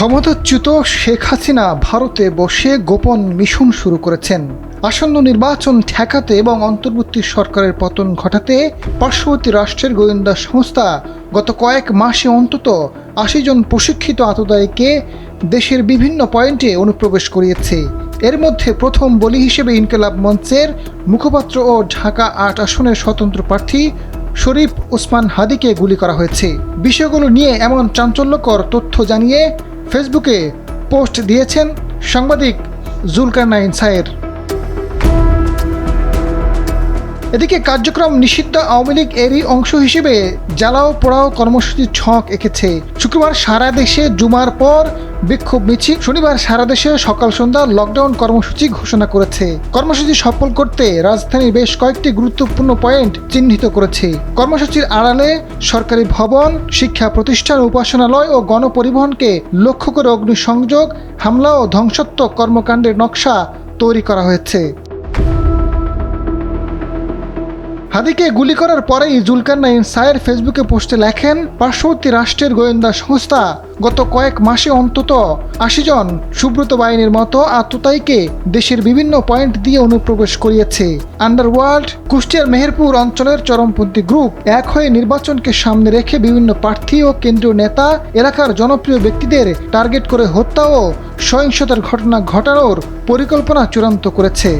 ক্ষমতাচ্যুত শেখ হাসিনা ভারতে বসে গোপন মিশন শুরু করেছেন। আসন্ন নির্বাচন ঠেকাতে এবং অন্তর্বর্তী সরকারের পতন ঘটাতে পার্শ্ববর্তী রাষ্ট্রের গোয়েন্দা সংস্থা গত কয়েক মাসে অন্তত ৮০ জন প্রশিক্ষিত আততায়ীকে দেশের বিভিন্ন পয়েন্টে অনুপ্রবেশ করিয়েছে। এর মধ্যে প্রথম বলি হিসেবে ইনকিলাব মঞ্চের মুখপাত্র ও ঢাকা ৮ আসনের স্বতন্ত্র প্রার্থী শরীফ ওসমান হাদিকে গুলি করা হয়েছে। বিষয়গুলো নিয়ে এমন চাঞ্চল্যকর তথ্য জানিয়ে ফেসবুকে পোস্ট দিয়েছেন সাংবাদিক জুলকারনাইন সায়ের। এদিকে কার্যক্রম নিষিদ্ধ আওয়ামী লীগ এরই অংশ হিসেবে জ্বালাও পোড়াও কর্মসূচির ছক এঁকেছে। শুক্রবার সারা দেশে জুমার পর বিক্ষোভ মিছিল, শনিবার সারা দেশে সকাল সন্ধ্যা লকডাউন কর্মসূচি ঘোষণা করেছে। কর্মসূচি সফল করতে রাজধানীর বেশ কয়েকটি গুরুত্বপূর্ণ পয়েন্ট চিহ্নিত করেছে। কর্মসূচির আড়ালে সরকারি ভবন, শিক্ষা প্রতিষ্ঠান, উপাসনালয় ও গণপরিবহনকে লক্ষ্য করে অগ্নিসংযোগ, হামলা ও ধ্বংসাত্মক কর্মকাণ্ডের নকশা তৈরি করা হয়েছে। হাদিকে গুলি করার পরেই জুলকারনাইন সায়ের ফেসবুকে পোস্টে লেখেন, পার্শ্ববর্তী রাষ্ট্রের গোয়েন্দা সংস্থা গত কয়েক মাসে অন্তত ৮০ জন সুব্রত বাহিনীর মতো আততায়ীকে দেশের বিভিন্ন পয়েন্ট দিয়ে অনুপ্রবেশ করিয়েছে। আন্ডারওয়ার্ল্ড, কুষ্টিয়ার মেহেরপুর অঞ্চলের চরমপন্থী গ্রুপ এক হয়ে নির্বাচনকে সামনে রেখে বিভিন্ন প্রার্থী ও কেন্দ্রীয় নেতা, এলাকার জনপ্রিয় ব্যক্তিদের টার্গেট করে হত্যা ও সহিংসতার ঘটনা ঘটানোর পরিকল্পনা চূড়ান্ত করেছে।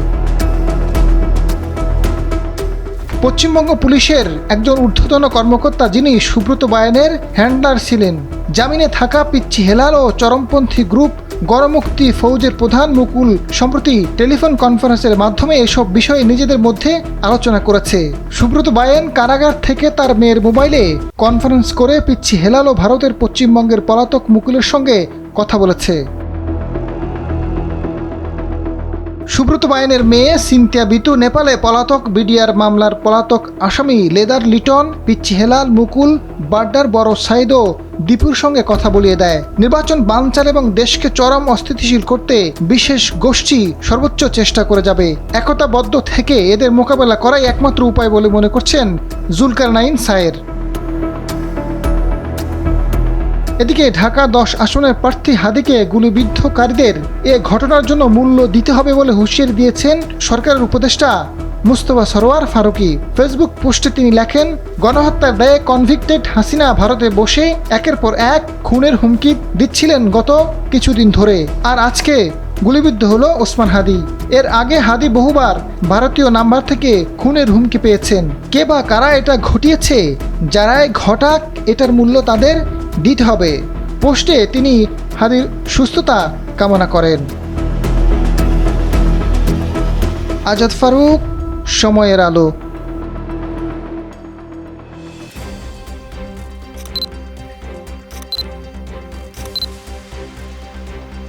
পশ্চিমবঙ্গ পুলিশের একজন ঊর্ধ্বতন কর্মকর্তা, যিনি সুব্রত বায়ানের হ্যান্ডলার ছিলেন, জামিনে থাকা পিচ্চি হেলাল ও চরমপন্থী গ্রুপ গণমুক্তি ফৌজের প্রধান মুকুল সম্প্রতি টেলিফোন কনফারেন্সের মাধ্যমে এসব বিষয়ে নিজেদের মধ্যে আলোচনা করেছে। সুব্রত বায়ান কারাগার থেকে তার মেয়ের মোবাইলে কনফারেন্স করে পিচ্চি হেলাল ও ভারতের পশ্চিমবঙ্গের পলাতক মুকুলের সঙ্গে কথা বলেছে। সুব্রত বায়ানের মেয়ে সিনথিয়া বিতু নেপালে পলাতক, বিডিআর মামলার পলাতক আসামি লেদার লিটন, পিচ্চি হেলাল, মুকুল, বাড্ডার বড় সাইদ ও দীপুর সঙ্গে কথা বলিয়ে দেয়। নির্বাচন বানচাল এবং দেশকে চরম অস্থিতিশীল করতে বিশেষ গোষ্ঠী সর্বোচ্চ চেষ্টা করে যাবে। একতাবদ্ধ থেকে এদের মোকাবেলা করাই একমাত্র উপায় বলে মনে করছেন জুলকারনাইন সায়ের। এদিকে ঢাকা ১০ আসনের প্রার্থী হাদিকে গুলিবিদ্ধকারীদের এ ঘটনার জন্য মূল্য দিতে হবে বলে হুঁশিয়ারি দিয়েছেন সরকারের উপদেষ্টা মুস্তফা সরোয়ার ফারুকী। ফেসবুক পোস্টে তিনি লেখেন, গণহত্যার দায়ে কনভিক্টেড হাসিনা ভারতে বসে একের পর এক খুনের হুমকি দিচ্ছিলেন গত কিছুদিন ধরে, আর আজকে গুলিবিদ্ধ হলো ওসমান হাদি। এর আগে হাদি বহুবার ভারতীয় নাম্বার থেকে খুনের হুমকি পেয়েছেন। কে বা কারা এটা ঘটিয়েছে, যারাই ঘটাক এটার মূল্য তাদের দিতে হবে। পোস্টে তিনি হাদির সুস্থতা কামনা করেন। আজাদ ফারুক, সময়ের আলো।